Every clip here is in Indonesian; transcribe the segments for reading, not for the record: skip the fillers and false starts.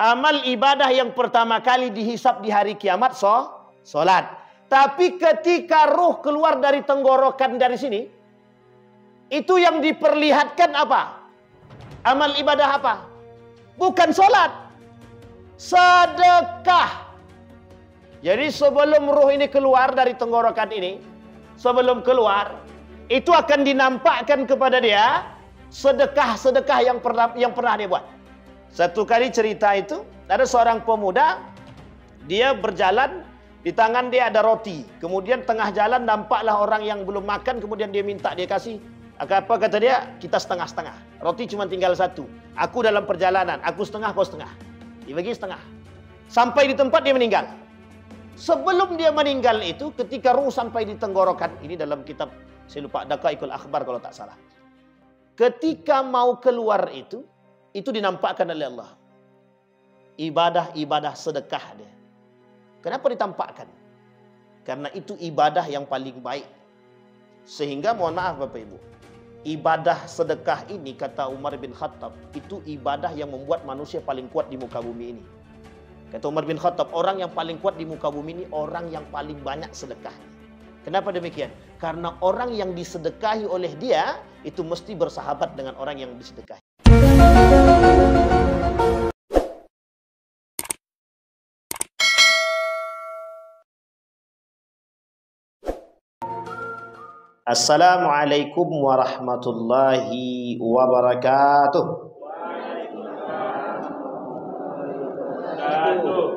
Amal ibadah yang pertama kali dihisap di hari kiamat solat. Tapi ketika ruh keluar dari tenggorokan dari sini, itu yang diperlihatkan apa? Amal ibadah apa? Bukan solat, sedekah. Jadi sebelum ruh ini keluar dari tenggorokan ini, sebelum keluar, itu akan dinampakkan kepada dia sedekah-sedekah yang pernah dia buat. Satu kali cerita itu, ada seorang pemuda, dia berjalan, di tangan dia ada roti. Kemudian tengah jalan nampaklah orang yang belum makan, kemudian dia minta dia kasih. Apa kata dia? Kita setengah-setengah. Roti cuma tinggal satu. Aku dalam perjalanan, aku setengah, kau setengah. Dibagi setengah. Sampai di tempat dia meninggal. Sebelum dia meninggal itu, ketika ruh sampai di tenggorokan, ini dalam kitab, saya lupa, Daqaiqul Akhbar kalau tak salah. Ketika mau keluar itu dinampakkan oleh Allah. Ibadah-ibadah sedekah dia. Kenapa ditampakkan? Karena itu ibadah yang paling baik. Sehingga mohon maaf Bapak Ibu, ibadah sedekah ini kata Umar bin Khattab, itu ibadah yang membuat manusia paling kuat di muka bumi ini. Kata Umar bin Khattab, orang yang paling kuat di muka bumi ini orang yang paling banyak sedekah. Kenapa demikian? Karena orang yang disedekahi oleh dia itu mesti bersahabat dengan orang yang disedekahi. Assalamualaikum warahmatullahi wabarakatuh.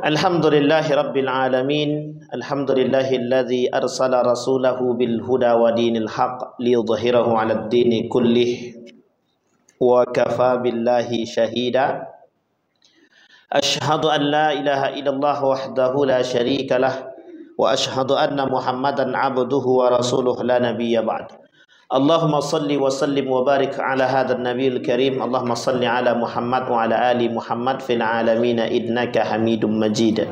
Alhamdulillahi rabbil alamin. Alhamdulillahilladzi arsala rasulahu bil huda wa dinil haq liyudhhirahu 'alad dini kullih wa kafa billahi shahida. Ashhadu an la ilaha illallah wahdahu la syarika lah wa ashhadu anna Muhammadan 'abduhu wa rasuluhu la nabiyya ba'd. Allahumma salli wa sallim wa barik ala hadzal nabiyil karim. Allahumma salli ala Muhammad wa ala ali Muhammad fil alamin innaka Hamidum Majid.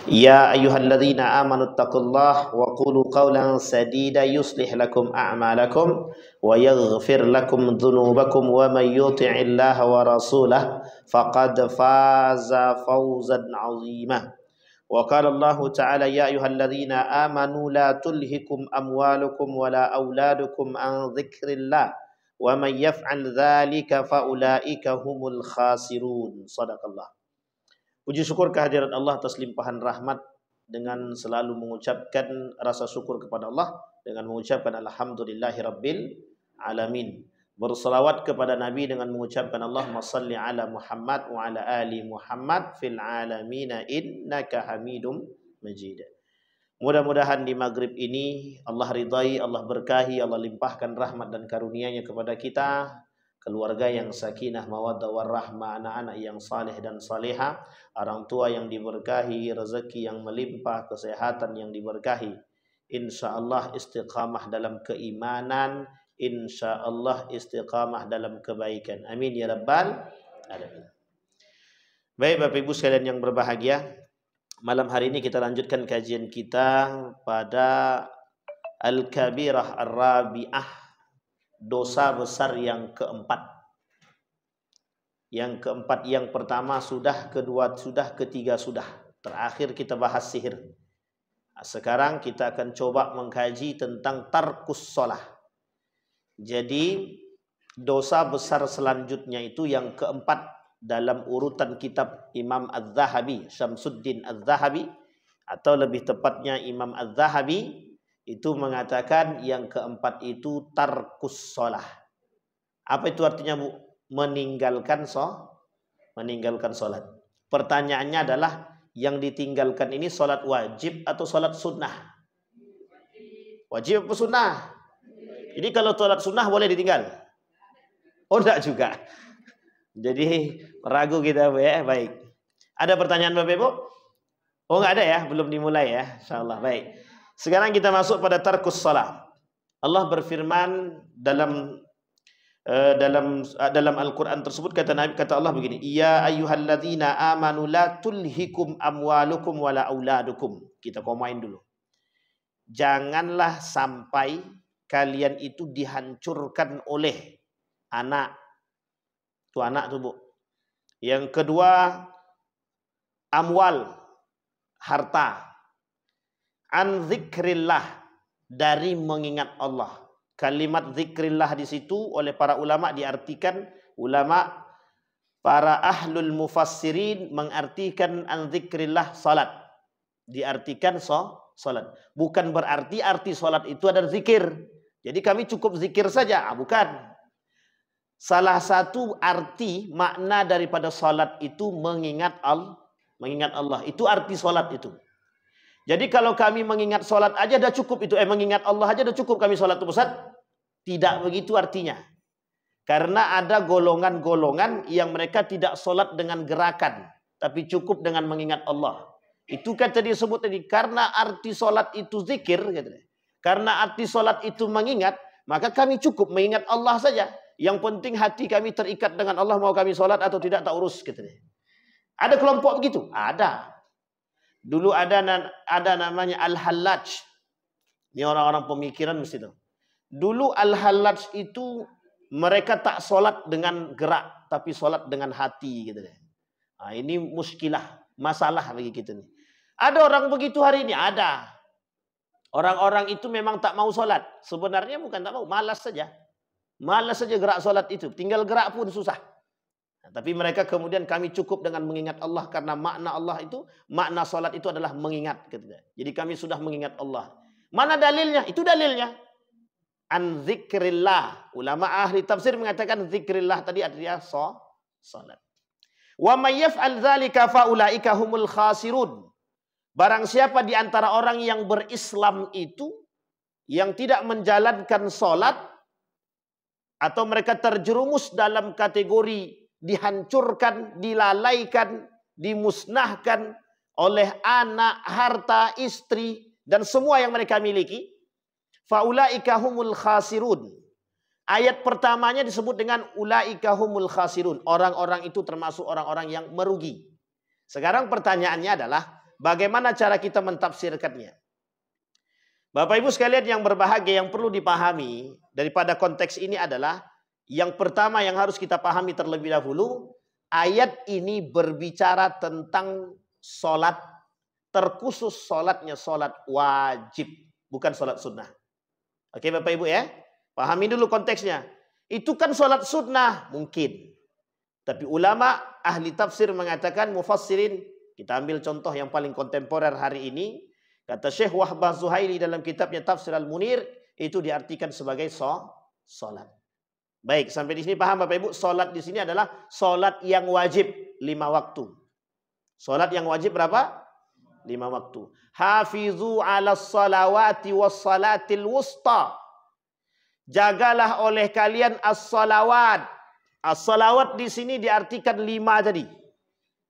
Ya ayyuhalladzina amanu taqullaha wa qulu qawlan sadida yuslih lakum a'malakum wa yaghfir lakum dhunubakum wa may yuti'illaha wa rasulahu faqad faza fawzan 'azima. Wa qala Allah ta'ala ya ayyuhalladzina amanu la tulhikum amwalukum wala auladukum an dzikrillah wa may yaf'al dzalika fa ulaika humul khasirun. Shadaqallah. Puji syukur kehadirat Allah atas limpahan rahmat dengan selalu mengucapkan rasa syukur kepada Allah dengan mengucapkan alhamdulillahirabbil alamin. Berselawat kepada Nabi dengan mengucapkan Allahumma salli ala Muhammad wa ala ali Muhammad fil alamin innaka Hamidum Majid. Mudah-mudahan di maghrib ini Allah ridai, Allah berkahi, Allah limpahkan rahmat dan karunia-Nya kepada kita, keluarga yang sakinah, mawaddah warahmah, anak-anak yang saleh dan saleha, orang tua yang diberkahi, rezeki yang melimpah, kesehatan yang diberkahi. Insyaallah istiqamah dalam keimanan, insyaallah istiqamah dalam kebaikan. Amin ya rabbal alamin. Baik Bapak Ibu sekalian yang berbahagia, malam hari ini kita lanjutkan kajian kita pada Al-Kabirah Ar-Rabi'ah, dosa besar yang keempat. Yang keempat, yang pertama sudah, kedua sudah, ketiga sudah. Terakhir kita bahas sihir. Nah, sekarang kita akan coba mengkaji tentang tarkus shalah. Jadi dosa besar selanjutnya itu yang keempat dalam urutan kitab Imam Az-Zahabi, Syamsuddin Az-Zahabi, atau lebih tepatnya Imam Az-Zahabi itu mengatakan yang keempat itu tarkus shalah. Apa itu artinya Bu? Meninggalkan sholat. Pertanyaannya adalah yang ditinggalkan ini sholat wajib atau sholat sunnah? Wajib atau sunnah? Jadi kalau sholat sunnah boleh ditinggal? Oh enggak juga. Jadi ragu kita Bu ya. Baik. Ada pertanyaan Bapak Ibu? Oh enggak ada ya? Belum dimulai ya? Insyaallah. Baik. Sekarang kita masuk pada tarkus shalah. Allah berfirman dalam Al-Quran tersebut, kata Allah begini, ya ayyuhalladzina amanu la tulhikum amwalukum wala auladukum. Kita komain dulu. Janganlah sampai kalian itu dihancurkan oleh anak. Itu anak tuh Bu. Yang kedua, amwal, harta. An zikrillah, dari mengingat Allah. Kalimat zikrillah di situ oleh para ulama diartikan, para ahlul mufassirin mengartikan an zikrillah salat. Diartikan salat. Bukan berarti arti salat itu adalah zikir. Jadi kami cukup zikir saja, bukan. Salah satu arti makna daripada salat itu mengingat Allah. Itu arti salat itu. Jadi kalau kami mengingat solat aja dah cukup itu. Mengingat Allah aja dah cukup kami solat itu, Ustaz. Tidak begitu artinya. Karena ada golongan-golongan yang mereka tidak solat dengan gerakan, tapi cukup dengan mengingat Allah. Itu kan tadi disebut tadi, karena arti solat itu zikir, gitu. Karena arti solat itu mengingat, maka kami cukup mengingat Allah saja. Yang penting hati kami terikat dengan Allah, mau kami solat atau tidak tak urus, gitu. Ada kelompok begitu? Ada. Dulu ada namanya Al-Hallaj. Ini orang-orang pemikiran mesti tahu. Dulu Al-Hallaj itu mereka tak solat dengan gerak, tapi solat dengan hati, gitu deh. Nah, ini muskilah, masalah bagi kita nih. Ada orang begitu hari ini, ada. Orang-orang itu memang tak mau solat. Sebenarnya bukan tak mau, malas saja. Malas saja gerak solat itu. Tinggal gerak pun susah. Nah, tapi mereka kemudian kami cukup dengan mengingat Allah, karena makna Allah itu, makna salat itu adalah mengingat. Jadi kami sudah mengingat Allah. Mana dalilnya? Itu dalilnya. An zikrillah. Ulama ahli tafsir mengatakan zikrillah tadi artinya salat. Wa may yaf'al dzalika fa ulaika humul khasirun. Barang siapa di antara orang yang berislam itu yang tidak menjalankan salat, atau mereka terjerumus dalam kategori dihancurkan, dilalaikan, dimusnahkan oleh anak, harta, istri, dan semua yang mereka miliki. Faulaika humul khasirun. Ayat pertamanya disebut dengan ulaika humul khasirun. Orang-orang itu termasuk orang-orang yang merugi. Sekarang pertanyaannya adalah, bagaimana cara kita mentafsirkannya? Bapak Ibu sekalian yang berbahagia, yang perlu dipahami daripada konteks ini adalah, yang pertama yang harus kita pahami terlebih dahulu, ayat ini berbicara tentang solat, terkhusus solatnya solat wajib, bukan solat sunnah. Oke Bapak Ibu ya, pahami dulu konteksnya. Itu kan solat sunnah mungkin, tapi ulama ahli tafsir mengatakan, mufassirin, kita ambil contoh yang paling kontemporer hari ini, kata Syekh Wahbah Zuhaili dalam kitabnya Tafsir Al-Munir, itu diartikan sebagai solat. Baik, sampai di sini paham Bapak Ibu? Solat di sini adalah solat yang wajib 5 waktu. Solat yang wajib berapa? 5 waktu. Hafizu 'alas salawati was salatil wusta. Jagalah oleh kalian as-salawat. As-salawat di sini diartikan 5 tadi.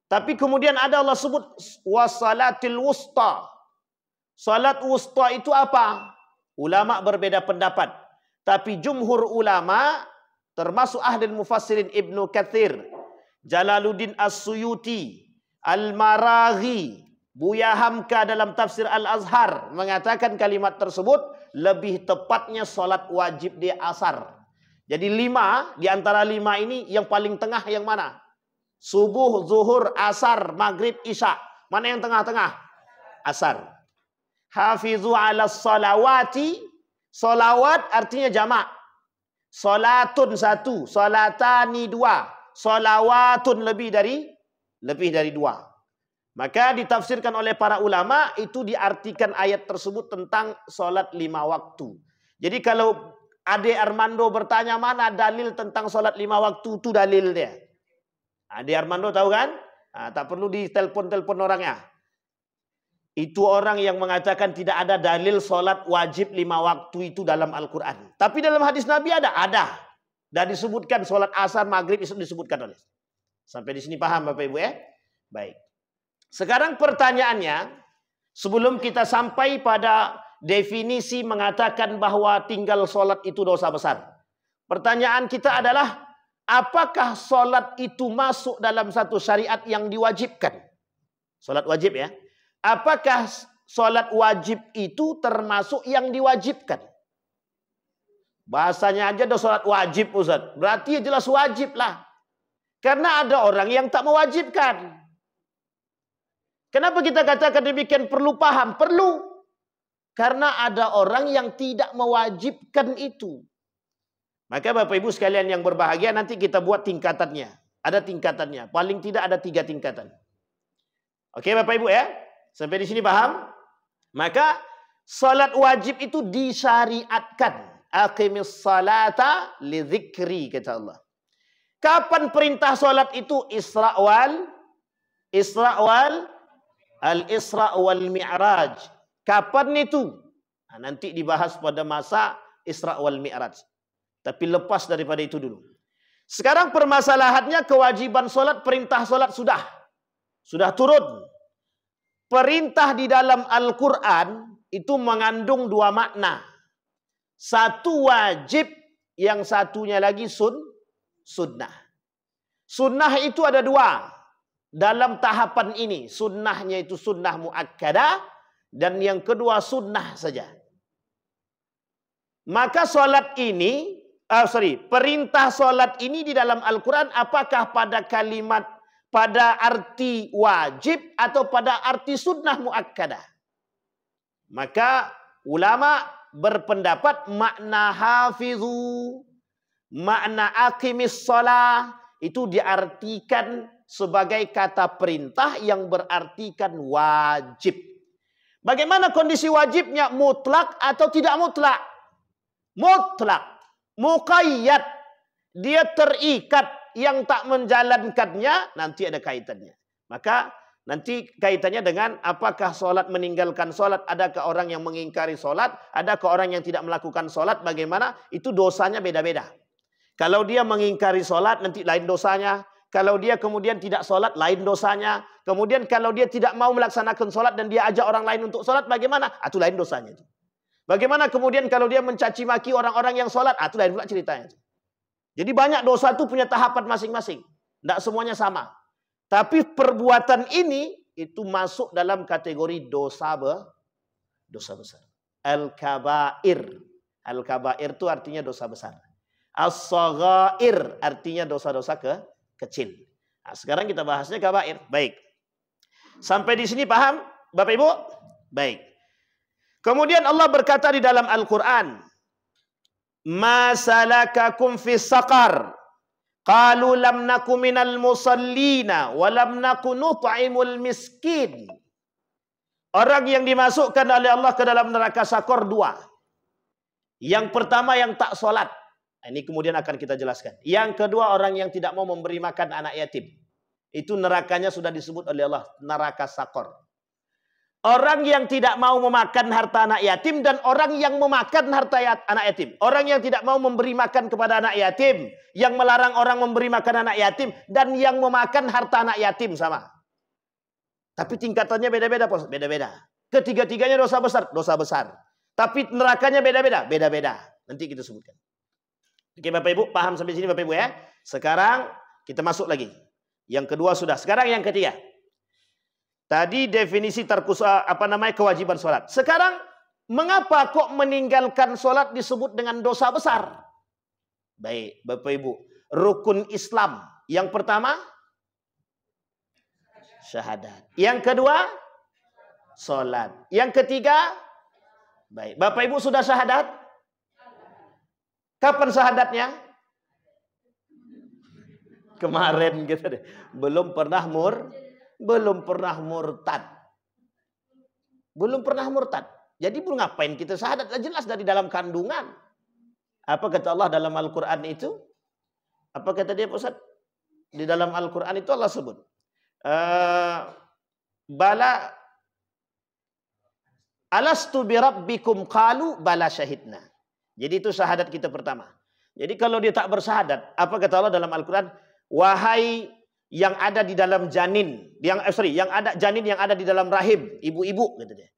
Tapi kemudian ada Allah sebut was salatil wusta. Salat wusta itu apa? Ulama berbeda pendapat. Tapi jumhur ulama, termasuk ahli mufassirin Ibnu Katsir, Jalaluddin As-Suyuti, Al-Maraghi, Buya Hamka dalam tafsir Al-Azhar, mengatakan kalimat tersebut lebih tepatnya salat wajib di asar. Jadi 5, di antara 5 ini yang paling tengah yang mana? Subuh, zuhur, asar, maghrib, isya. Mana yang tengah-tengah? Asar. Hafizu 'alas salawati. Salawat artinya jamak. Salatun 1, salatani 2, salawatun lebih dari 2. Maka ditafsirkan oleh para ulama, itu diartikan ayat tersebut tentang salat 5 waktu. Jadi kalau Ade Armando bertanya mana dalil tentang salat 5 waktu, itu dalil dia. Ade Armando tahu kan? Nah, tak perlu ditelepon-telepon orangnya. Itu orang yang mengatakan tidak ada dalil solat wajib 5 waktu itu dalam Al-Quran. Tapi dalam hadis Nabi ada. Dan disebutkan solat asar, maghrib itu disebutkan oleh. Sampai di sini paham Bapak Ibu ya? Baik. Sekarang pertanyaannya, sebelum kita sampai pada definisi mengatakan bahwa tinggal solat itu dosa besar. Pertanyaan kita adalah, apakah solat itu masuk dalam satu syariat yang diwajibkan? Solat wajib ya. Apakah solat wajib itu termasuk yang diwajibkan? Bahasanya aja ada solat wajib Ustaz. Berarti jelas wajib lah. Karena ada orang yang tak mewajibkan. Kenapa kita katakan demikian? Perlu paham, perlu. Karena ada orang yang tidak mewajibkan itu. Maka Bapak Ibu sekalian yang berbahagia, nanti kita buat tingkatannya. Ada tingkatannya. Paling tidak ada 3 tingkatan. Oke Bapak Ibu ya? Sampai di sini paham? Maka salat wajib itu disyariatkan. Aqimis salata li dzikri, kata Allah. Kapan perintah salat itu? Al-Isra wal Mi'raj. Kapan itu? Nah, nanti dibahas pada masa Isra wal Mi'raj. Tapi lepas daripada itu dulu. Sekarang permasalahannya kewajiban solat, perintah solat sudah turun. Perintah di dalam Al-Quran itu mengandung 2 makna. Satu wajib, yang satunya lagi sunnah. Sunnah itu ada 2 dalam tahapan ini. Sunnahnya itu sunnah muakkadah, dan yang kedua sunnah saja. Maka solat ini, perintah solat ini di dalam Al-Quran apakah pada kalimat, pada arti wajib atau pada arti sunnah muakkadah? Maka ulama berpendapat makna hafizu, makna aqimis shalah itu diartikan sebagai kata perintah yang berartikan wajib. Bagaimana kondisi wajibnya? Mutlak atau tidak mutlak? Mutlak. Muqayyad. Dia terikat. Yang tak menjalankannya nanti ada kaitannya. Maka nanti kaitannya dengan apakah solat, meninggalkan solat. Adakah orang yang mengingkari solat? Adakah orang yang tidak melakukan solat? Bagaimana? Itu dosanya beda-beda. Kalau dia mengingkari solat nanti lain dosanya. Kalau dia kemudian tidak solat lain dosanya. Kemudian kalau dia tidak mau melaksanakan solat dan dia ajak orang lain untuk solat, bagaimana? Itu lain dosanya. Bagaimana kemudian kalau dia mencaci maki orang-orang yang solat? Itu lain pula ceritanya. Jadi banyak dosa itu punya tahapan masing-masing. Tidak semuanya sama. Tapi perbuatan ini itu masuk dalam kategori dosa besar. Al-kabair. Al-kabair itu artinya dosa besar. As-saghair artinya dosa-dosa kecil. Nah, sekarang kita bahasnya kabair. Baik. Sampai di sini paham Bapak Ibu? Baik. Kemudian Allah berkata di dalam Al-Quran, Ma salakakum fis saqar? Qalu lam naku minal musallina wa lam naku nut'imul miskin. Orang yang dimasukkan oleh Allah ke dalam neraka Sakor 2. Yang pertama yang tak solat. Ini kemudian akan kita jelaskan. Yang kedua orang yang tidak mau memberi makan anak yatim. Itu nerakanya sudah disebut oleh Allah, neraka Sakor. Orang yang tidak mau memakan harta anak yatim dan orang yang memakan harta anak yatim. Orang yang tidak mau memberi makan kepada anak yatim, yang melarang orang memberi makan anak yatim, dan yang memakan harta anak yatim sama. Tapi tingkatannya beda-beda, beda-beda. Ketiga-tiganya dosa besar. Tapi nerakanya beda-beda. Nanti kita sebutkan. Oke Bapak Ibu, paham sampai sini Bapak Ibu ya? Sekarang kita masuk lagi. Yang kedua sudah. Sekarang yang ketiga. Tadi definisi kewajiban sholat. Sekarang mengapa kok meninggalkan sholat disebut dengan dosa besar? Baik, Bapak Ibu. Rukun Islam. Yang pertama, syahadat. Yang kedua, sholat. Yang ketiga, baik. Bapak Ibu sudah syahadat? Kapan syahadatnya? Kemarin gitu deh. Belum pernah murtad. Belum pernah murtad. Jadi ngapain kita syahadat? Jelas dari dalam kandungan. Apa kata Allah dalam Al-Quran itu? Apa kata dia Ustaz? Di dalam Al-Quran itu Allah sebut. Bala alastu birabbikum qalu bala syahidna. Jadi itu syahadat kita pertama. Jadi kalau dia tak bersyahadat, apa kata Allah dalam Al-Quran? Wahai yang ada di dalam janin, yang ada janin yang ada di dalam rahim ibu-ibu, gitu dia.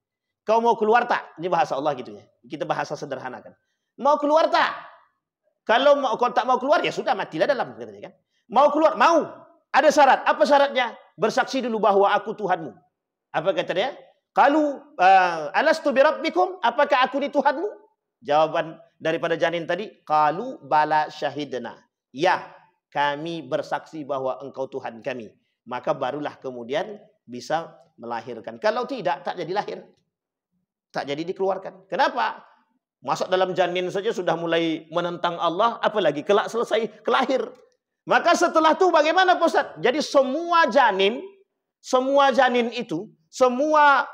Kau mau keluar tak? Ini bahasa Allah gitu ya. Kita bahasa sederhana kan. Mau keluar tak? Kalau tak mau keluar ya sudah matilah dalam, gitu kan. Mau keluar, mau. Ada syarat. Apa syaratnya? Bersaksi dulu bahwa aku Tuhanmu. Apa kata dia? Qalu alastu birabbikum? Apakah aku ini Tuhanmu? Jawaban daripada janin tadi, qalu bala syahidna. Ya, kami bersaksi bahwa engkau Tuhan kami. Maka barulah kemudian bisa melahirkan. Kalau tidak, tak jadi lahir. Tak jadi dikeluarkan. Kenapa? Masuk dalam janin saja sudah mulai menentang Allah, apalagi kelak selesai kelahir. Maka setelah itu bagaimana Pak Ustaz? Jadi semua janin itu, semua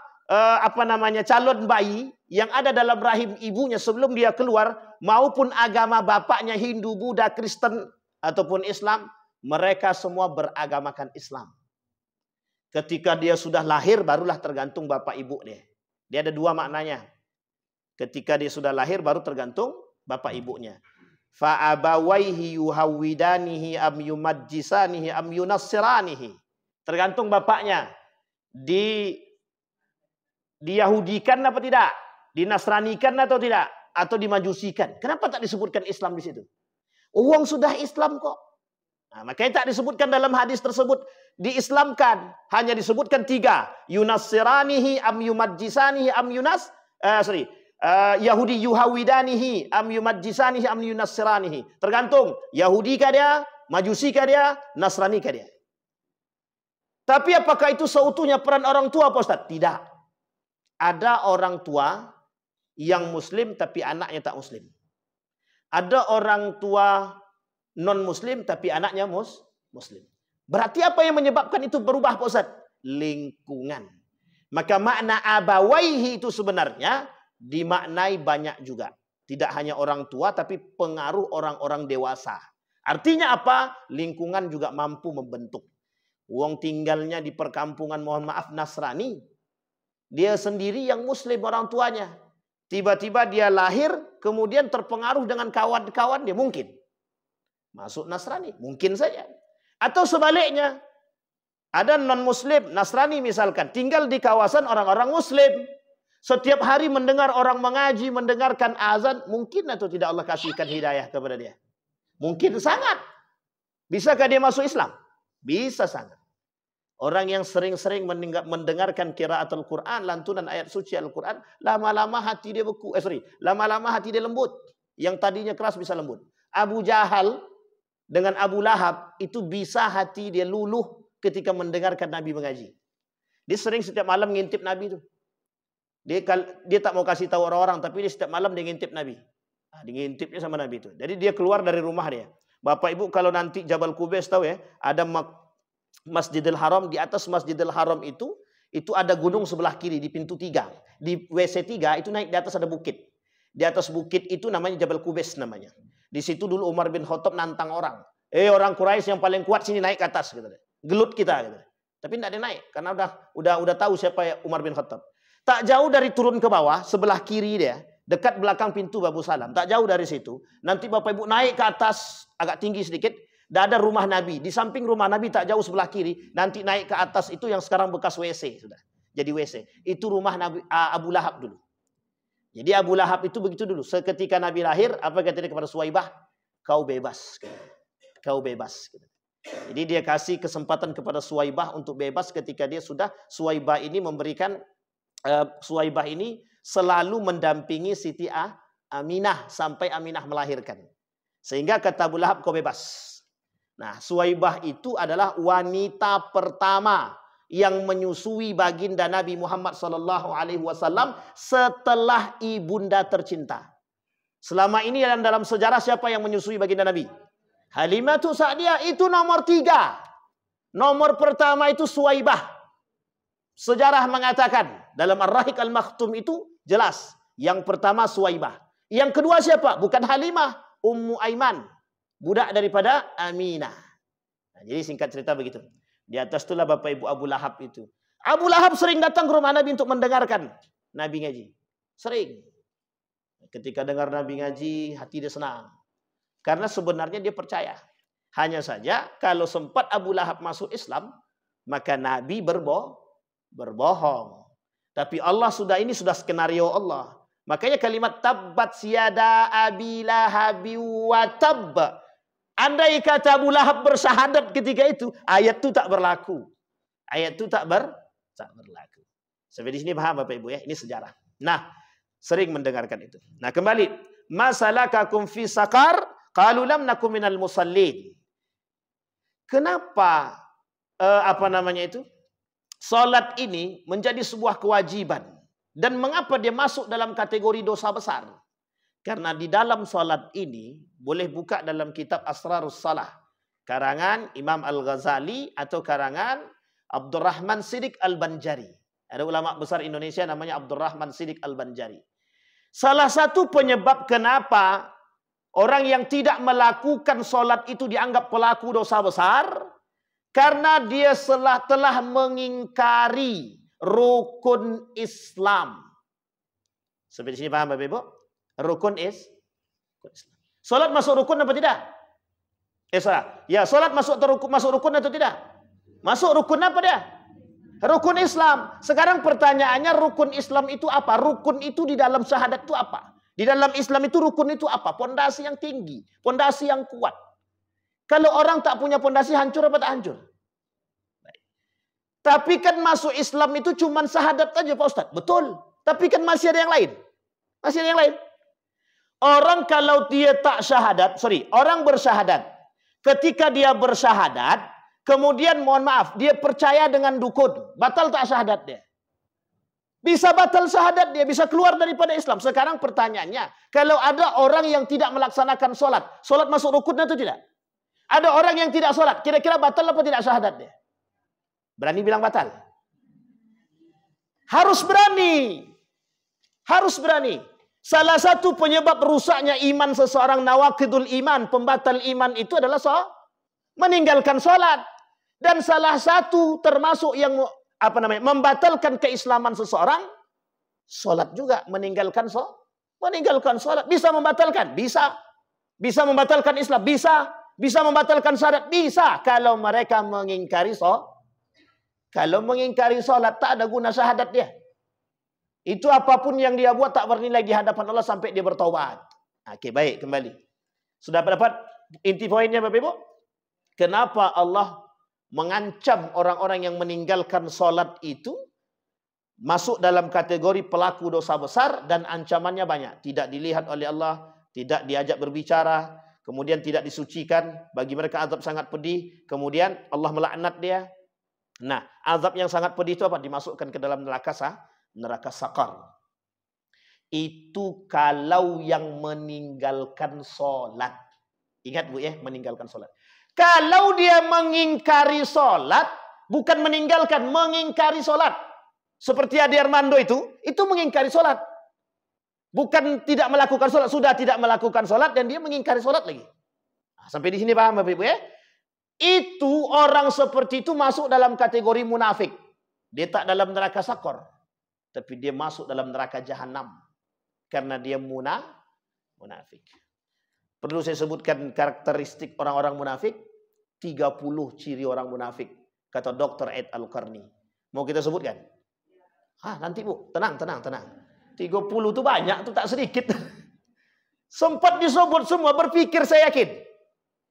calon bayi yang ada dalam rahim ibunya sebelum dia keluar, maupun agama bapaknya Hindu, Buddha, Kristen ataupun Islam, mereka semua beragamakan Islam. Ketika dia sudah lahir, barulah tergantung bapak ibu dia. Dia ada dua maknanya. Ketika dia sudah lahir, baru tergantung bapak ibunya. Fa abawaihi yuhawidanihi am yumajjisanihi am yunassiranihi. Tergantung bapaknya. Diyahudikan apa tidak? Dinasranikan atau tidak? Atau dimajusikan? Kenapa tak disebutkan Islam di situ? Uang sudah Islam kok. Nah, makanya tak disebutkan dalam hadis tersebut diislamkan, hanya disebutkan 3, yunassiranihi am yumajjisanihi am Yahudi yuhawidanihi am yumajjisanihi am yunassiranihi. Tergantung Yahudi kah dia, Majusi kah dia, Nasrani kah dia. Tapi apakah itu seutuhnya peran orang tua Pak Ustaz? Tidak. Ada orang tua yang muslim tapi anaknya tak muslim. Ada orang tua non-muslim tapi anaknya muslim. Berarti apa yang menyebabkan itu berubah Pak Ustaz? Lingkungan. Maka makna abawaihi itu sebenarnya dimaknai banyak juga. Tidak hanya orang tua tapi pengaruh orang-orang dewasa. Artinya apa? Lingkungan juga mampu membentuk. Wong tinggalnya di perkampungan, mohon maaf, Nasrani. Dia sendiri yang muslim orang tuanya. Tiba-tiba dia lahir kemudian terpengaruh dengan kawan-kawan dia, mungkin masuk Nasrani, mungkin saja. Atau sebaliknya, ada non-muslim, Nasrani misalkan, tinggal di kawasan orang-orang muslim. Setiap hari mendengar orang mengaji, mendengarkan azan, mungkin atau tidak Allah kasihkan hidayah kepada dia? Mungkin sangat. Bisakah dia masuk Islam? Bisa sangat. Orang yang sering-sering mendengarkan qiraatul Quran, lantunan ayat suci Al-Quran, lama-lama hati dia beku. Lama-lama hati dia lembut. Yang tadinya keras bisa lembut. Abu Jahal dengan Abu Lahab itu bisa hati dia luluh ketika mendengarkan Nabi mengaji. Dia sering setiap malam ngintip Nabi itu. Dia tak mau kasih tahu orang-orang, tapi dia setiap malam dia ngintip Nabi. Nah, dia ngintipnya sama Nabi itu. Jadi dia keluar dari rumah dia. Bapak Ibu kalau nanti Jabal Qubais tahu ya, ada Masjidil Haram, di atas Masjidil Haram itu ada gunung sebelah kiri di pintu 3. Di WC 3 itu naik di atas ada bukit. Di atas bukit itu namanya Jabal Qubais namanya. Di situ dulu Umar bin Khattab nantang orang. Orang Quraisy yang paling kuat sini naik ke atas gitu. Gelut kita gitu. Tapi tidak ada naik karena udah tahu siapa ya Umar bin Khattab. Tak jauh dari turun ke bawah, sebelah kiri dia, dekat belakang pintu Babu Salam. Tak jauh dari situ. Nanti Bapak Ibu naik ke atas agak tinggi sedikit. Ada rumah Nabi. Di samping rumah Nabi tak jauh sebelah kiri. Nanti naik ke atas itu yang sekarang bekas WC. Sudah jadi WC. Itu rumah Nabi Abu Lahab dulu. Jadi Abu Lahab itu begitu dulu. Seketika Nabi lahir, apa kata dia kepada Suwaibah? Kau bebas. Kau bebas. Jadi dia kasih kesempatan kepada Suwaibah untuk bebas ketika dia sudah. Suwaibah ini memberikan, Suwaibah ini selalu mendampingi Siti Aminah sampai Aminah melahirkan. Sehingga kata Abu Lahab, kau bebas. Nah, Suwaibah itu adalah wanita pertama yang menyusui baginda Nabi Muhammad SAW setelah ibunda tercinta. Selama ini dalam sejarah siapa yang menyusui baginda Nabi? Halimatu Sa'diyah, itu nomor 3. Nomor pertama itu Suwaibah. Sejarah mengatakan dalam Ar-Rahiq Al-Makhtum itu jelas. Yang pertama Suwaibah. Yang kedua siapa? Bukan Halimah, Ummu Aiman. Budak daripada Aminah. Nah, jadi singkat cerita begitu. Di atas itulah Bapak Ibu Abu Lahab itu. Abu Lahab sering datang ke rumah Nabi untuk mendengarkan Nabi ngaji. Sering. Ketika dengar Nabi ngaji, hati dia senang. Karena sebenarnya dia percaya. Hanya saja kalau sempat Abu Lahab masuk Islam, maka Nabi berbohong. Tapi Allah sudah skenario Allah. Makanya kalimat tabbat siyada abi lahabi wa tabb. Andai kata Abu Lahab bersyahadat ketika itu, ayat itu tak berlaku. Ayat itu tak berlaku. Sampai di sini paham Bapak Ibu ya, ini sejarah. Nah, sering mendengarkan itu. Nah, kembali, masalakakum fi sakar qalu lam nakum minal musallin. Kenapa Salat ini menjadi sebuah kewajiban. Dan mengapa dia masuk dalam kategori dosa besar? Karena di dalam salat ini, boleh buka dalam kitab Asrarus Salah, karangan Imam Al-Ghazali atau karangan Abdurrahman Siddiq Al-Banjari. Ada ulama besar Indonesia namanya Abdurrahman Siddiq Al-Banjari. Salah satu penyebab kenapa orang yang tidak melakukan salat itu dianggap pelaku dosa besar, karena dia telah mengingkari rukun Islam. Sampai di sini paham Bapak Ibu? Rukun Islam. Salat masuk rukun apa tidak? Ya, salat masuk rukun atau tidak? Masuk rukun apa dia? Rukun Islam. Sekarang pertanyaannya, rukun Islam itu apa? Rukun itu di dalam syahadat itu apa? Di dalam Islam itu rukun itu apa? Pondasi yang tinggi, pondasi yang kuat. Kalau orang tak punya pondasi, hancur apa tak hancur? Tapi kan masuk Islam itu cuma syahadat aja Pak Ustadz. Betul. Tapi kan masih ada yang lain. Masih ada yang lain. Orang kalau dia tak syahadat, orang bersyahadat. Ketika dia bersyahadat, kemudian mohon maaf, dia percaya dengan dukun. Batal tak syahadat dia? Bisa batal syahadat dia, bisa keluar daripada Islam. Sekarang pertanyaannya, kalau ada orang yang tidak melaksanakan sholat, sholat masuk rukun atau tidak? Ada orang yang tidak sholat, kira-kira batal apa tidak syahadat dia? Berani bilang batal? Harus berani. Harus berani. Salah satu penyebab rusaknya iman seseorang, nawaqidul iman, pembatal iman itu adalah meninggalkan sholat. Dan salah satu termasuk yang membatalkan keislaman seseorang, sholat juga, meninggalkan sholat. Bisa membatalkan? Bisa. Bisa membatalkan Islam? Bisa. Bisa membatalkan syahadat? Bisa. Kalau mereka mengingkari sholat. Kalau mengingkari sholat, tak ada guna syahadat dia. Itu apapun yang dia buat tak bernilai di hadapan Allah sampai dia bertaubat. Oke, baik, kembali. Sudah dapat inti poinnya Bapak Ibu? Kenapa Allah mengancam orang-orang yang meninggalkan sholat itu masuk dalam kategori pelaku dosa besar, dan ancamannya banyak. Tidak dilihat oleh Allah, tidak diajak berbicara, kemudian tidak disucikan, bagi mereka azab sangat pedih, kemudian Allah melaknat dia. Nah, azab yang sangat pedih itu apa? Dimasukkan ke dalam neraka sakar. Itu kalau yang meninggalkan sholat. Ingat Bu ya, meninggalkan sholat. Kalau dia mengingkari sholat, bukan meninggalkan, mengingkari sholat. Seperti Adi Armando itu mengingkari sholat. Bukan tidak melakukan sholat, sudah tidak melakukan sholat dan dia mengingkari sholat lagi. Nah, sampai di sini paham Bapak Ibu ya? Itu orang seperti itu masuk dalam kategori munafik. Dia tak dalam neraka sakor, tapi dia masuk dalam neraka jahanam karena dia munafik. Perlu saya sebutkan karakteristik orang-orang munafik? 30 ciri orang munafik, kata Dr. Ed Al-Qarni. Mau kita sebutkan? Nanti Bu, tenang. 30 itu banyak, itu tak sedikit. Sempat disebut semua, berpikir saya yakin.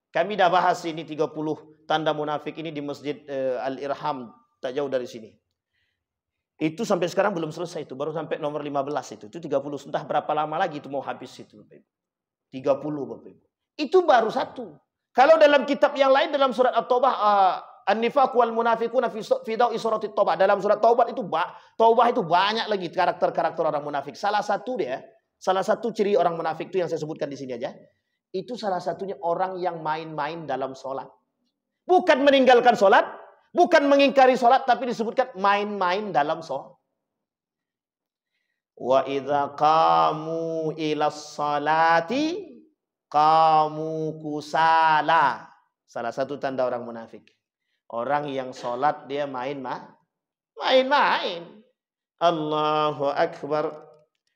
Kami dah bahas ini 30 tanda munafik ini di Masjid Al-Irham, tak jauh dari sini. Itu sampai sekarang belum selesai, itu baru sampai nomor 15 itu 30. Entah berapa lama lagi itu mau habis itu Bapak Ibu. 30 Bapak Ibu. Itu baru satu. Kalau dalam kitab yang lain, dalam surat At-Taubah, An-Nifaq wal Munafiquna fi Dawi surat At-Taubah, dalam surat Taubah itu banyak lagi karakter-karakter orang munafik. Salah satu ciri orang munafik itu yang saya sebutkan di sini aja. Itu salah satunya orang yang main-main dalam sholat. Bukan meninggalkan sholat, bukan mengingkari sholat, tapi disebutkan main-main dalam sholat. Wa idza qamu ila sholati qamu kusala. Salah satu tanda orang munafik. Orang yang sholat dia main-main. Allahu Akbar.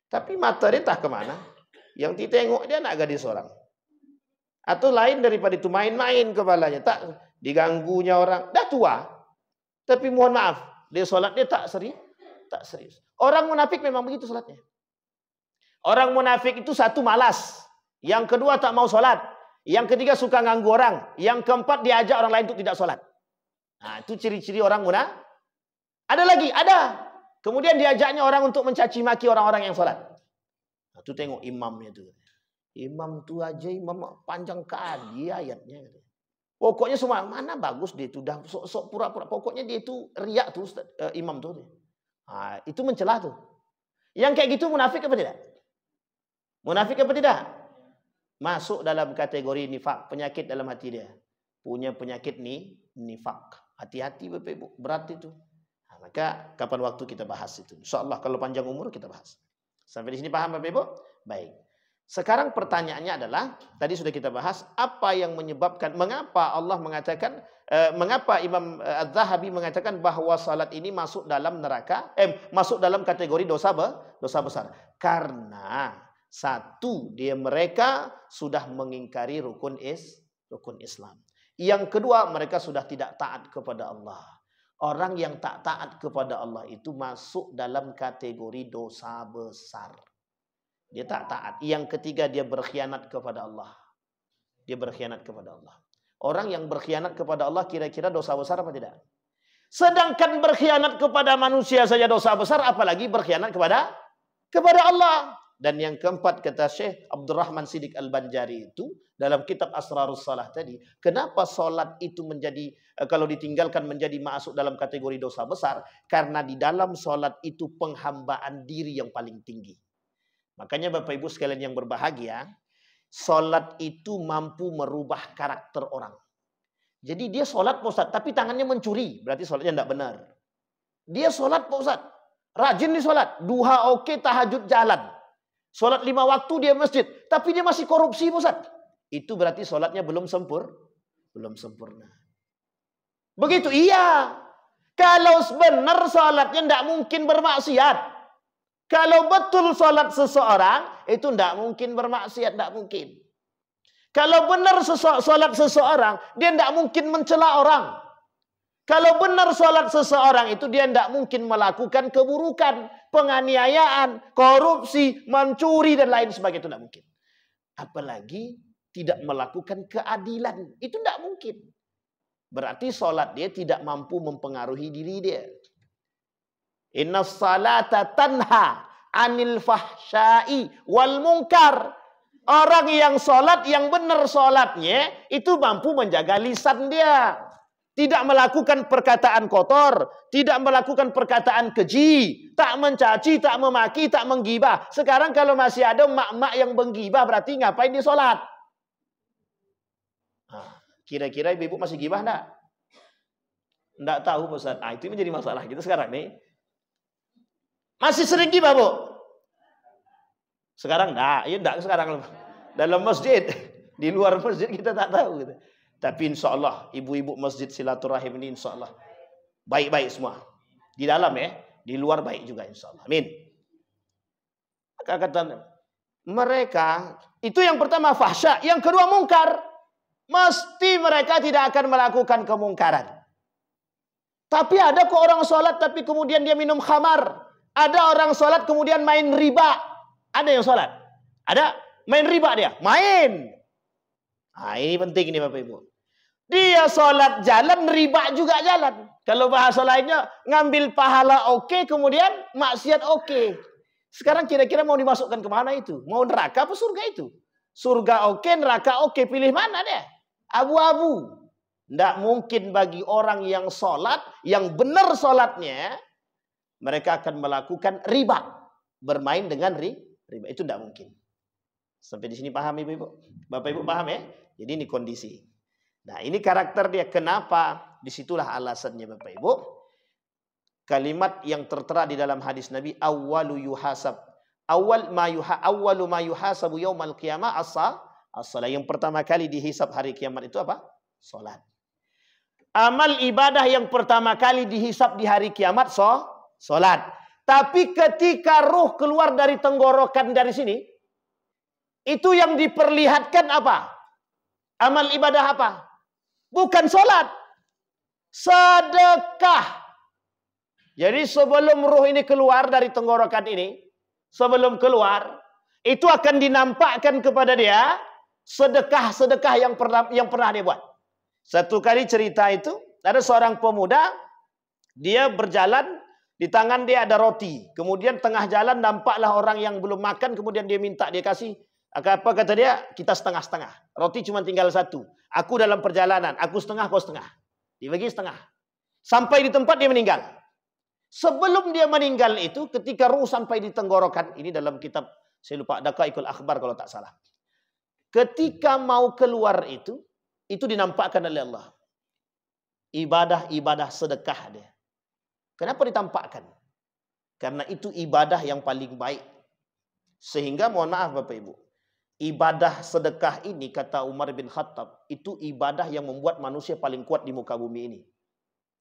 Tapi mata dia entah kemana. Yang ditengok dia nak gadis orang. Atau lain daripada itu, main-main kepalanya. Tak diganggunya orang. Dah tua. Tapi mohon maaf, dia sholat dia tak serius. Orang munafik memang begitu sholatnya. Orang munafik itu satu, malas. Yang kedua tak mau sholat. Yang ketiga suka ganggu orang. Yang keempat diajak orang lain untuk tidak sholat. Nah, itu ciri-ciri orang munafik. Ada lagi, ada. Kemudian diajaknya orang untuk mencaci maki orang-orang yang sholat. Nah, itu tengok imamnya itu. Imam tu aja, imam panjang kali ayatnya. Pokoknya semua mana bagus dia itu dah sok pura-pura. Pokoknya dia itu riak tuh imam tuh. Nah, itu mencelah tuh. Yang kayak gitu munafik apa tidak? Munafik apa tidak? Masuk dalam kategori nifak, penyakit dalam hati dia. Punya penyakit nifak. Hati-hati Bapak Ibu, berat itu. Nah, maka kapan waktu kita bahas itu. InsyaAllah kalau panjang umur kita bahas. Sampai di sini paham Bapak Ibu? Baik. Sekarang pertanyaannya adalah, tadi sudah kita bahas, apa yang menyebabkan, mengapa Allah mengatakan, mengapa Imam Az-Zahabi mengatakan bahwa salat ini masuk dalam neraka, masuk dalam kategori dosa besar. Karena satu, mereka sudah mengingkari rukun Islam. Yang kedua, mereka sudah tidak taat kepada Allah. Orang yang tak taat kepada Allah itu masuk dalam kategori dosa besar. Dia tak taat. Yang ketiga, dia berkhianat kepada Allah. Dia berkhianat kepada Allah. Orang yang berkhianat kepada Allah kira-kira dosa besar apa tidak? Sedangkan berkhianat kepada manusia saja dosa besar, apalagi berkhianat kepada Allah. Dan yang keempat, kata Syekh Abdurrahman Siddiq Al-Banjari itu dalam kitab Asrarus Salah tadi, kenapa solat itu menjadi, kalau ditinggalkan menjadi masuk dalam kategori dosa besar? Karena di dalam solat itu penghambaan diri yang paling tinggi. Makanya Bapak Ibu sekalian yang berbahagia, solat itu mampu merubah karakter orang. Jadi dia solat Pak Ustaz, tapi tangannya mencuri, berarti solatnya tidak benar. Dia solat Pak Ustaz, rajin di solat, duha oke, tahajud jalan. Solat 5 waktu dia masjid, tapi dia masih korupsi Pak Ustaz. Itu berarti solatnya belum sempurna. Begitu, iya. Kalau benar solatnya tidak mungkin bermaksiat. Kalau betul solat seseorang, itu tidak mungkin bermaksiat, tidak mungkin. Kalau benar solat seseorang, dia tidak mungkin mencela orang. Kalau benar solat seseorang itu, dia tidak mungkin melakukan keburukan, penganiayaan, korupsi, mencuri, dan lain sebagainya. Itu tidak mungkin. Apalagi tidak melakukan keadilan. Itu tidak mungkin. Berarti solat dia tidak mampu mempengaruhi diri dia. Inna salata tanha anil fahsyai wal munkar. Orang yang sholat, yang benar sholatnya, itu mampu menjaga lisan dia. Tidak melakukan perkataan kotor, tidak melakukan perkataan keji, tak mencaci, tak memaki, tak menggibah. Sekarang kalau masih ada mak-mak yang menggibah, berarti ngapain dia sholat? Kira-kira ibu-ibu masih gibah enggak? Enggak tahu Ustaz. Itu menjadi masalah kita sekarang nih. Masih sering gibah, Bu? Sekarang enggak, ya enggak sekarang. Dalam masjid, di luar masjid kita tak tahu gitu. Tapi insya Allah ibu-ibu masjid silaturahim ini insya Allah baik-baik semua. Di dalam ya, di luar baik juga insya Allah. Amin. Maka kata mereka, itu yang pertama fahsya, yang kedua mungkar. Mesti mereka tidak akan melakukan kemungkaran. Tapi ada kok orang sholat tapi kemudian dia minum khamar. Ada orang sholat kemudian main riba. Ada yang sholat? Ada? Main riba dia? Main. Nah, ini penting ini Bapak Ibu. Dia sholat jalan, riba juga jalan. Kalau bahasa lainnya, ngambil pahala oke, kemudian maksiat oke. Sekarang kira-kira mau dimasukkan kemana itu? Mau neraka apa surga itu? Surga oke, neraka oke. Pilih mana dia? Abu-abu. Tidak mungkin bagi orang yang sholat, yang benar sholatnya, mereka akan melakukan riba. Bermain dengan riba. Itu tidak mungkin. Sampai di sini paham Ibu-ibu? Bapak Ibu paham ya? Jadi ini kondisi. Nah ini karakter dia. Kenapa? Disitulah alasannya Bapak Ibu. Kalimat yang tertera di dalam hadis Nabi. Awwalu yuhasab. Awwalu ma yuhasabu yaumal qiyamah as-salat. Yang pertama kali dihisab hari kiamat itu apa? Salat. Amal ibadah yang pertama kali dihisab di hari kiamat salat. Tapi ketika ruh keluar dari tenggorokan dari sini, itu yang diperlihatkan apa? Amal ibadah apa? Bukan sholat. Sedekah. Jadi sebelum ruh ini keluar dari tenggorokan ini, sebelum keluar, itu akan dinampakkan kepada dia sedekah-sedekah yang pernah dia buat. Satu kali cerita itu, ada seorang pemuda, dia berjalan, di tangan dia ada roti. Kemudian tengah jalan nampaklah orang yang belum makan, kemudian dia minta, dia kasih Apa kata dia? Kita setengah-setengah. Roti cuma tinggal satu. Aku dalam perjalanan, aku setengah, kau setengah. Dibagi setengah. Sampai di tempat dia meninggal. Sebelum dia meninggal itu, ketika ruh sampai di tenggorokan, ini dalam kitab, saya lupa, Daqaiqul Akhbar kalau tak salah. Ketika mau keluar itu dinampakkan oleh Allah. Ibadah sedekah dia. Kenapa ditampakkan? Karena itu ibadah yang paling baik. Sehingga mohon maaf Bapak Ibu, ibadah sedekah ini kata Umar bin Khattab, itu ibadah yang membuat manusia paling kuat di muka bumi ini.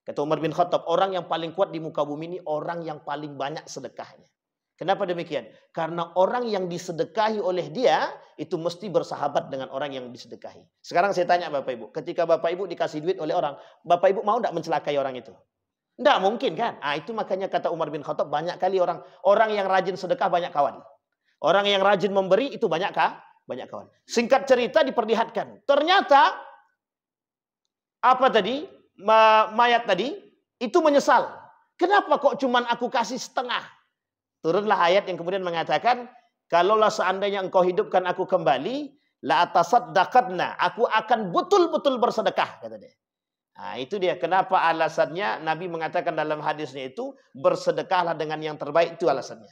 Kata Umar bin Khattab, orang yang paling kuat di muka bumi ini orang yang paling banyak sedekahnya. Kenapa demikian? Karena orang yang disedekahi oleh dia itu mesti bersahabat dengan orang yang disedekahi. Sekarang saya tanya Bapak Ibu, ketika Bapak Ibu dikasih duit oleh orang, Bapak Ibu mau tidak mencelakai orang itu? Tidak mungkin kan? Itu makanya kata Umar bin Khattab, banyak kali orang yang rajin sedekah banyak kawan. Orang yang rajin memberi itu banyak kawan. Singkat cerita diperlihatkan, ternyata apa tadi? Mayat tadi itu menyesal. Kenapa kok cuman aku kasih setengah? Turunlah ayat yang kemudian mengatakan, kalaulah seandainya engkau hidupkan aku kembali, la atasaddaqatna, aku akan betul-betul bersedekah, kata dia. Itu dia kenapa alasannya Nabi mengatakan dalam hadisnya itu bersedekahlah dengan yang terbaik, itu alasannya.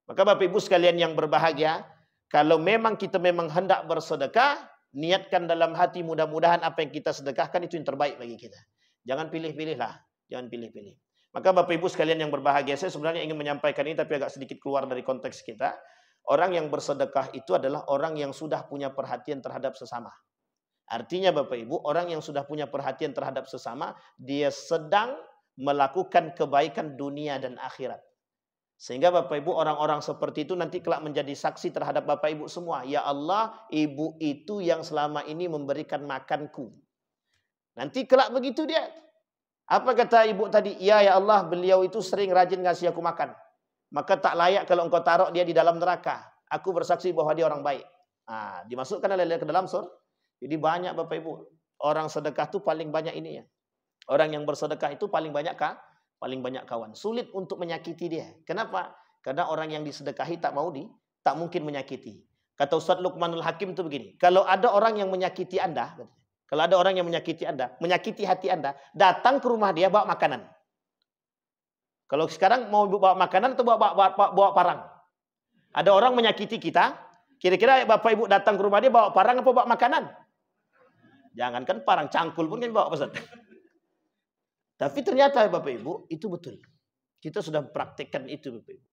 Maka Bapak Ibu sekalian yang berbahagia, kalau memang kita hendak bersedekah, niatkan dalam hati mudah-mudahan apa yang kita sedekahkan itu yang terbaik bagi kita. Jangan pilih-pilih lah. Jangan pilih-pilih. Maka Bapak Ibu sekalian yang berbahagia, saya sebenarnya ingin menyampaikan ini tapi agak sedikit keluar dari konteks kita. Orang yang bersedekah itu adalah orang yang sudah punya perhatian terhadap sesama. Artinya Bapak Ibu, orang yang sudah punya perhatian terhadap sesama, dia sedang melakukan kebaikan dunia dan akhirat. Sehingga Bapak Ibu, orang-orang seperti itu nanti kelak menjadi saksi terhadap Bapak Ibu semua. Ya Allah, ibu itu yang selama ini memberikan makanku. Nanti kelak begitu dia. Apa kata ibu tadi? Ya Allah, beliau itu sering rajin ngasih aku makan. Maka tak layak kalau engkau taruh dia di dalam neraka. Aku bersaksi bahwa dia orang baik. Dimasukkan oleh ke dalam surga. Jadi banyak Bapak Ibu. Orang sedekah itu paling banyak ini ya. Orang yang bersedekah itu paling banyak kawan. Sulit untuk menyakiti dia. Kenapa? Karena orang yang disedekahi tak mungkin menyakiti. Kata Ustaz Luqmanul Hakim itu begini. Kalau ada orang yang menyakiti Anda, menyakiti hati Anda, datang ke rumah dia bawa makanan. Kalau sekarang mau bawa makanan atau bawa parang? Ada orang menyakiti kita, kira-kira Bapak Ibu datang ke rumah dia bawa parang atau bawa makanan? Jangankan parang, cangkul pun kan bawa Ustaz. Tapi ternyata Bapak Ibu, itu betul. Kita sudah praktekkan itu Bapak Ibu.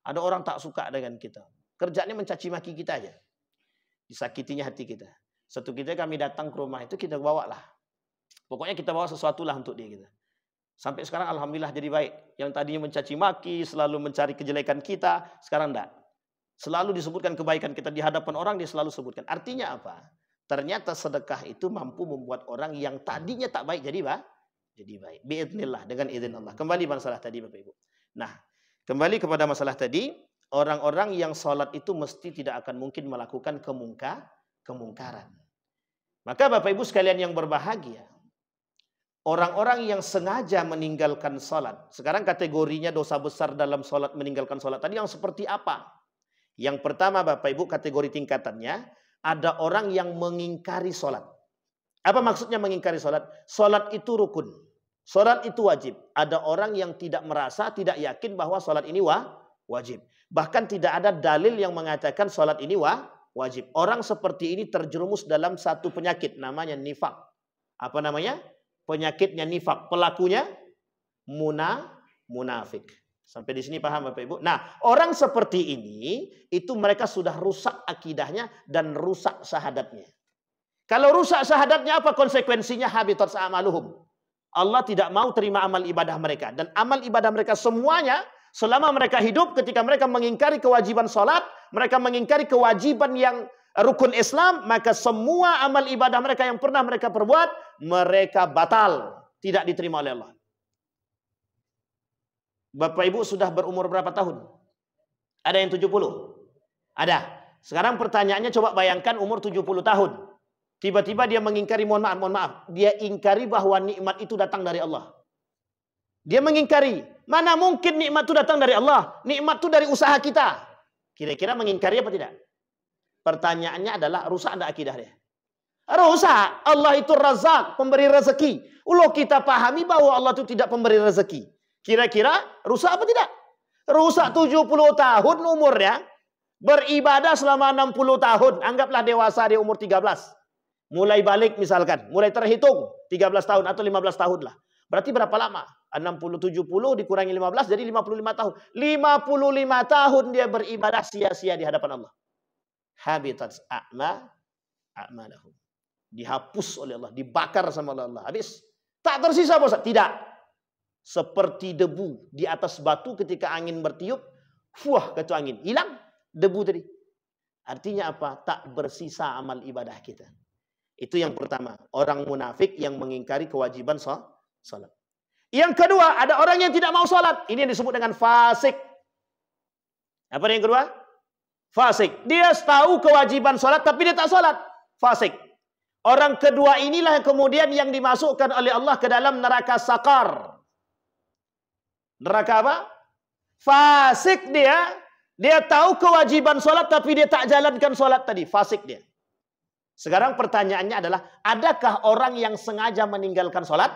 Ada orang tak suka dengan kita. Kerjanya mencaci maki kita aja. Disakitinya hati kita. Satu ketika kami datang ke rumah itu kita bawa lah. Pokoknya kita bawa sesuatu lah untuk dia kita. Sampai sekarang alhamdulillah jadi baik. Yang tadinya mencaci maki, selalu mencari kejelekan kita, sekarang enggak. Selalu disebutkan kebaikan kita di hadapan orang, dia selalu sebutkan. Artinya apa? Ternyata sedekah itu mampu membuat orang yang tadinya tak baik jadi baik. Biidznillah, dengan izin Allah. Kembali masalah tadi Bapak Ibu. Nah, kembali kepada masalah tadi, orang-orang yang sholat itu mesti tidak akan mungkin melakukan kemungkaran. Maka Bapak Ibu sekalian yang berbahagia, orang-orang yang sengaja meninggalkan sholat, sekarang kategorinya dosa besar dalam sholat, meninggalkan sholat tadi yang seperti apa? Yang pertama Bapak Ibu kategori tingkatannya, ada orang yang mengingkari sholat. Apa maksudnya mengingkari sholat? Sholat itu rukun. Sholat itu wajib. Ada orang yang tidak merasa, tidak yakin bahwa sholat ini wajib. Bahkan tidak ada dalil yang mengatakan sholat ini wajib. Orang seperti ini terjerumus dalam satu penyakit namanya nifak. Apa namanya? Penyakitnya nifak. Pelakunya munafik. Sampai di sini paham Bapak Ibu? Nah, orang seperti ini itu mereka sudah rusak akidahnya dan rusak syahadatnya. Kalau rusak syahadatnya apa konsekuensinya? Habitat amaluhum. Allah tidak mau terima amal ibadah mereka, dan amal ibadah mereka semuanya selama mereka hidup, ketika mereka mengingkari kewajiban sholat, mereka mengingkari kewajiban yang rukun Islam, maka semua amal ibadah mereka yang pernah mereka perbuat, mereka batal, tidak diterima oleh Allah. Bapak Ibu sudah berumur berapa tahun? Ada yang 70? Ada. Sekarang pertanyaannya, coba bayangkan umur 70 tahun. Tiba-tiba dia mengingkari, mohon maaf. Dia ingkari bahwa nikmat itu datang dari Allah. Dia mengingkari. Mana mungkin nikmat itu datang dari Allah? Nikmat itu dari usaha kita. Kira-kira mengingkari apa tidak? Pertanyaannya adalah rusak enggak akidah dia? Rusak. Allah itu Razak, pemberi rezeki. Ulah kita pahami bahwa Allah itu tidak pemberi rezeki. Kira-kira rusak apa tidak? Rusak 70 tahun umurnya, beribadah selama 60 tahun. Anggaplah dewasa dia umur 13. Mulai balik misalkan, mulai terhitung 13 tahun atau 15 tahun lah. Berarti berapa lama? 60 70 dikurangi 15 jadi 55 tahun. 55 tahun dia beribadah sia-sia di hadapan Allah. Habitat a'malahum. Dihapus oleh Allah, dibakar sama Allah. Habis. Tak tersisa apa? Tidak. Seperti debu di atas batu ketika angin bertiup, fuah kata angin, hilang debu tadi. Artinya apa? Tak bersisa amal ibadah kita. Itu yang pertama, orang munafik yang mengingkari kewajiban salat. Yang kedua, ada orang yang tidak mau salat. Ini yang disebut dengan fasik. Apa yang kedua? Fasik. Dia tahu kewajiban salat tapi dia tak salat. Fasik. Orang kedua inilah yang kemudian yang dimasukkan oleh Allah ke dalam neraka sakar. Neraka apa? Fasik dia. Dia tahu kewajiban salat tapi dia tak jalankan salat tadi. Fasik dia. Sekarang pertanyaannya adalah, adakah orang yang sengaja meninggalkan sholat?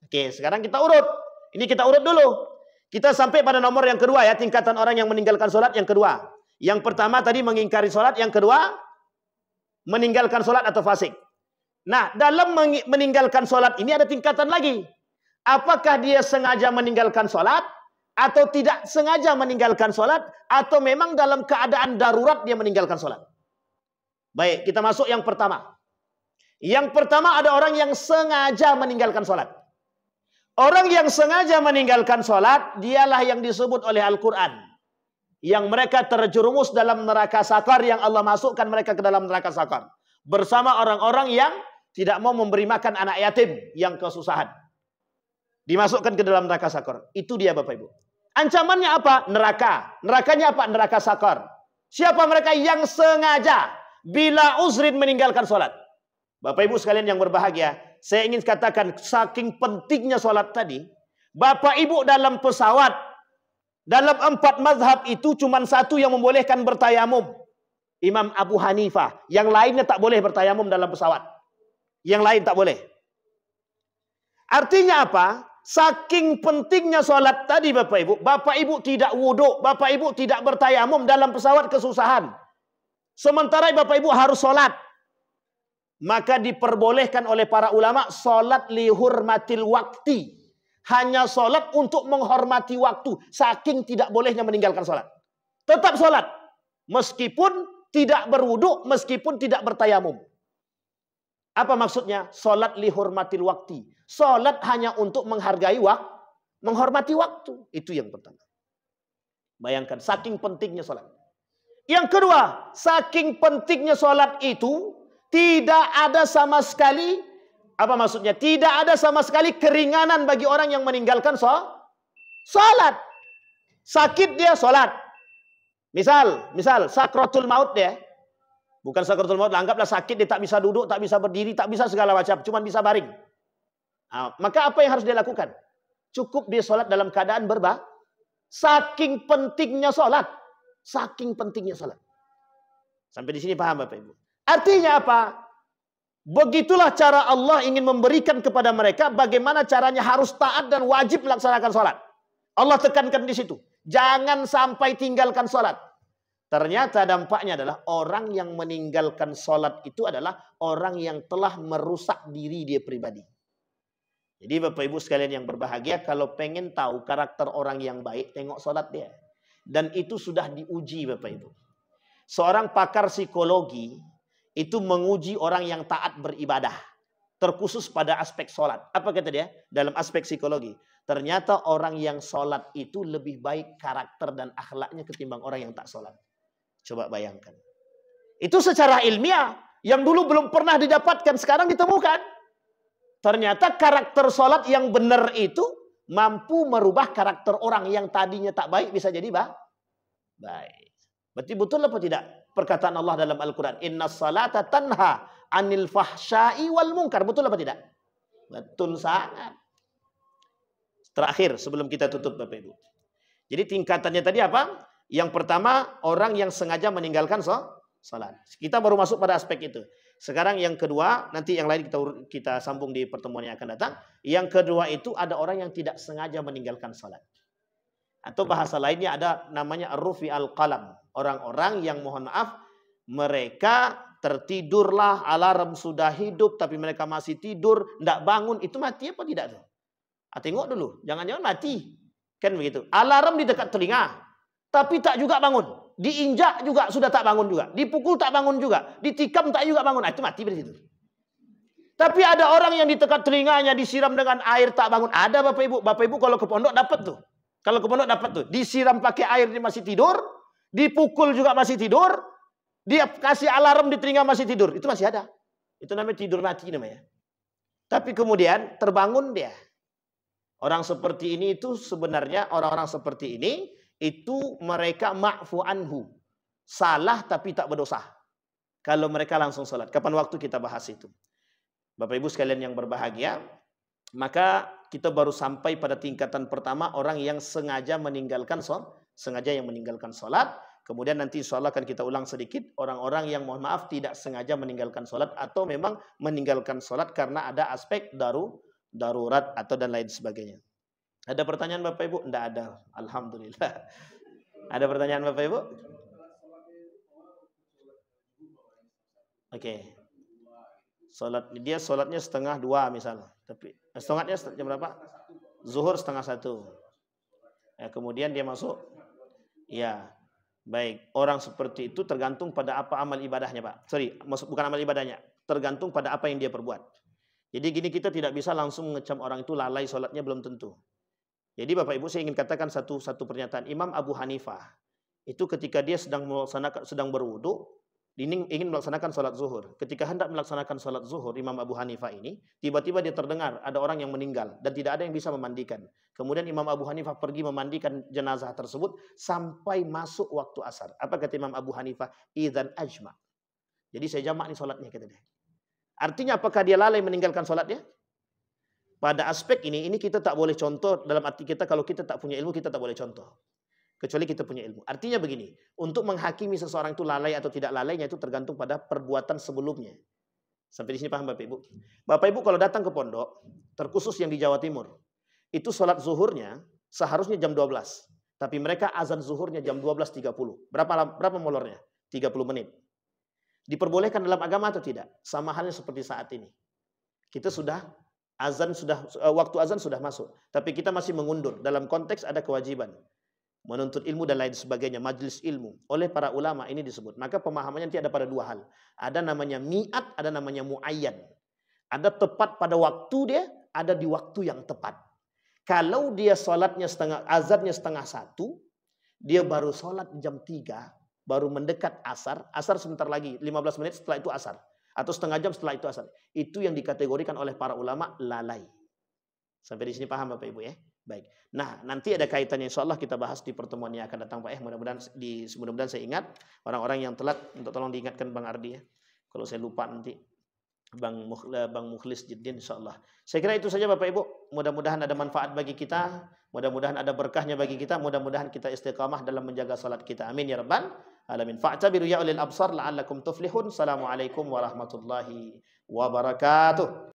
Oke, sekarang kita urut. Ini kita urut dulu. Kita sampai pada nomor yang kedua ya, tingkatan orang yang meninggalkan sholat yang kedua. Yang pertama tadi mengingkari sholat, yang kedua meninggalkan sholat atau fasik. Nah, dalam meninggalkan sholat ini ada tingkatan lagi. Apakah dia sengaja meninggalkan sholat? Atau tidak sengaja meninggalkan sholat? Atau memang dalam keadaan darurat dia meninggalkan sholat? Baik, kita masuk yang pertama. Yang pertama ada orang yang sengaja meninggalkan sholat. Orang yang sengaja meninggalkan sholat, dialah yang disebut oleh Al-Quran. Yang mereka terjerumus dalam neraka sakar, yang Allah masukkan mereka ke dalam neraka sakar. Bersama orang-orang yang tidak mau memberi makan anak yatim yang kesusahan. Dimasukkan ke dalam neraka sakar. Itu dia Bapak Ibu. Ancamannya apa? Neraka. Nerakanya apa? Neraka sakar. Siapa mereka yang sengaja bila uzrin meninggalkan sholat? Bapak Ibu sekalian yang berbahagia, saya ingin katakan saking pentingnya sholat tadi. Bapak Ibu dalam pesawat, dalam 4 mazhab itu cuma satu yang membolehkan bertayamum. Imam Abu Hanifah. Yang lainnya tak boleh bertayamum dalam pesawat. Yang lain tak boleh. Artinya apa? Saking pentingnya sholat tadi Bapak Ibu tidak wudhu, Bapak Ibu tidak bertayamum dalam pesawat kesusahan. Sementara Bapak Ibu harus sholat. Maka diperbolehkan oleh para ulama sholat lihurmatil wakti. Hanya sholat untuk menghormati waktu. Saking tidak bolehnya meninggalkan sholat. Tetap sholat. Meskipun tidak berwudu, meskipun tidak bertayamum. Apa maksudnya? Sholat lihurmatil wakti. Sholat hanya untuk menghargai waktu. Menghormati waktu. Itu yang pertama. Bayangkan, saking pentingnya sholat. Yang kedua, saking pentingnya sholat itu, tidak ada sama sekali, apa maksudnya? Tidak ada sama sekali keringanan bagi orang yang meninggalkan sholat. Sakit dia sholat. Misal, sakratul maut dia. Bukan sakratul maut, anggaplah sakit dia tak bisa duduk, tak bisa berdiri, tak bisa segala macam. Cuma bisa baring. Nah, maka apa yang harus dia lakukan? Cukup dia sholat dalam keadaan saking pentingnya sholat. Saking pentingnya salat. Sampai di sini paham Bapak Ibu? Artinya apa? Begitulah cara Allah ingin memberikan kepada mereka bagaimana caranya harus taat dan wajib melaksanakan salat. Allah tekankan di situ. Jangan sampai tinggalkan salat. Ternyata dampaknya adalah orang yang meninggalkan salat itu adalah orang yang telah merusak diri dia pribadi. Jadi Bapak Ibu sekalian yang berbahagia, kalau pengen tahu karakter orang yang baik, tengok salat dia. Dan itu sudah diuji Bapak Ibu. Seorang pakar psikologi itu menguji orang yang taat beribadah. Terkhusus pada aspek sholat. Apa kata dia? Dalam aspek psikologi. Ternyata orang yang sholat itu lebih baik karakter dan akhlaknya ketimbang orang yang tak sholat. Coba bayangkan. Itu secara ilmiah. Yang dulu belum pernah didapatkan, sekarang ditemukan. Ternyata karakter sholat yang benar itu mampu merubah karakter orang yang tadinya tak baik bisa jadi baik. Berarti betul apa tidak perkataan Allah dalam Al-Quran? Inna salata tanha anil fahsyai wal munkar. Betul apa tidak? Betul sangat. Terakhir sebelum kita tutup Bapak Ibu. Jadi tingkatannya tadi apa? Yang pertama orang yang sengaja meninggalkan salat. Kita baru masuk pada aspek itu. Sekarang yang kedua, nanti yang lain kita sambung di pertemuan yang akan datang. Yang kedua itu ada orang yang tidak sengaja meninggalkan salat. Atau bahasa lainnya ada namanya rufi al-qalam. Orang-orang yang mohon maaf, mereka tertidurlah, alarm sudah hidup, tapi mereka masih tidur, tidak bangun, itu mati apa tidak tuh? Tengok dulu, jangan-jangan mati. Kan begitu. Alarm di dekat telinga, tapi tak juga bangun. Diinjak juga sudah tak bangun juga. Dipukul tak bangun juga. Ditikam tak juga bangun. Itu mati dari situ. Tapi ada orang yang di dekat telinganya disiram dengan air tak bangun. Ada Bapak Ibu. Bapak Ibu kalau ke pondok dapat tuh. Kalau ke pondok dapat tuh. Disiram pakai air dia masih tidur. Dipukul juga masih tidur. Dia kasih alarm di telinga masih tidur. Itu masih ada. Itu namanya tidur mati namanya. Tapi kemudian terbangun dia. Orang seperti ini itu sebenarnya orang-orang seperti ini itu mereka ma'fu anhu. Salah tapi tak berdosa. Kalau mereka langsung salat. Kapan waktu kita bahas itu. Bapak Ibu sekalian yang berbahagia, maka kita baru sampai pada tingkatan pertama orang yang sengaja meninggalkan salat. Kemudian nanti insya Allah akan kita ulang sedikit orang-orang yang mohon maaf tidak sengaja meninggalkan salat atau memang meninggalkan salat karena ada aspek darurat atau dan lain sebagainya. Ada pertanyaan Bapak Ibu? Tidak ada. Alhamdulillah. Ada pertanyaan Bapak Ibu? Oke. Salatnya setengah 2 misalnya. Tapi setengahnya jam berapa? Zuhur setengah 1. Ya, kemudian dia masuk. Ya. Baik. Orang seperti itu tergantung pada apa amal ibadahnya, Pak. Bukan amal ibadahnya. Tergantung pada apa yang dia perbuat. Jadi gini, kita tidak bisa langsung mengecam orang itu lalai salatnya, belum tentu. Jadi Bapak Ibu saya ingin katakan satu pernyataan. Imam Abu Hanifah itu ketika dia sedang berwudu, ingin melaksanakan salat zuhur. Ketika hendak melaksanakan salat zuhur, Imam Abu Hanifah ini tiba-tiba dia terdengar ada orang yang meninggal dan tidak ada yang bisa memandikan. Kemudian Imam Abu Hanifah pergi memandikan jenazah tersebut sampai masuk waktu asar. Apa kata Imam Abu Hanifah? Idzan ajma. Jadi saya jamak nih salatnya kata dia. Artinya apakah dia lalai meninggalkan salatnya? Pada aspek ini kita tak boleh contoh dalam arti kita kalau kita tak punya ilmu kita tak boleh contoh. Kecuali kita punya ilmu. Artinya begini, untuk menghakimi seseorang itu lalai atau tidak lalainya itu tergantung pada perbuatan sebelumnya. Sampai di sini paham Bapak Ibu? Bapak Ibu kalau datang ke pondok, terkhusus yang di Jawa Timur, itu sholat zuhurnya seharusnya jam 12. Tapi mereka azan zuhurnya jam 12.30. Berapa molornya? 30 menit. Diperbolehkan dalam agama atau tidak? Sama halnya seperti saat ini. Kita waktu azan sudah masuk, tapi kita masih mengundur. Dalam konteks ada kewajiban menuntut ilmu dan lain sebagainya, majelis ilmu oleh para ulama ini disebut. Maka pemahamannya nanti ada pada dua hal. Ada namanya mi'at, ada namanya muayyan. Ada tepat pada waktu dia, ada di waktu yang tepat. Kalau dia sholatnya azannya setengah 1, dia baru sholat jam 3, baru mendekat asar sebentar lagi, 15 menit setelah itu asar. Atau setengah jam setelah itu asar. Itu yang dikategorikan oleh para ulama lalai. Sampai di sini paham Bapak Ibu ya? Baik. Nah, nanti ada kaitannya insya Allah kita bahas di pertemuan yang akan datang Pak. Mudah-mudahan saya ingat. Orang-orang yang telat, untuk tolong diingatkan Bang Ardi ya. Kalau saya lupa nanti. Bang Mukhlis Jiddin insya Allah. Saya kira itu saja Bapak Ibu. Mudah-mudahan ada manfaat bagi kita. Mudah-mudahan ada berkahnya bagi kita. Mudah-mudahan kita istiqamah dalam menjaga salat kita. Amin ya Rabbal alamin. Fa'tabiru ya ulil absar la'allakum tuflihun. Assalamualaikum warahmatullahi wabarakatuh.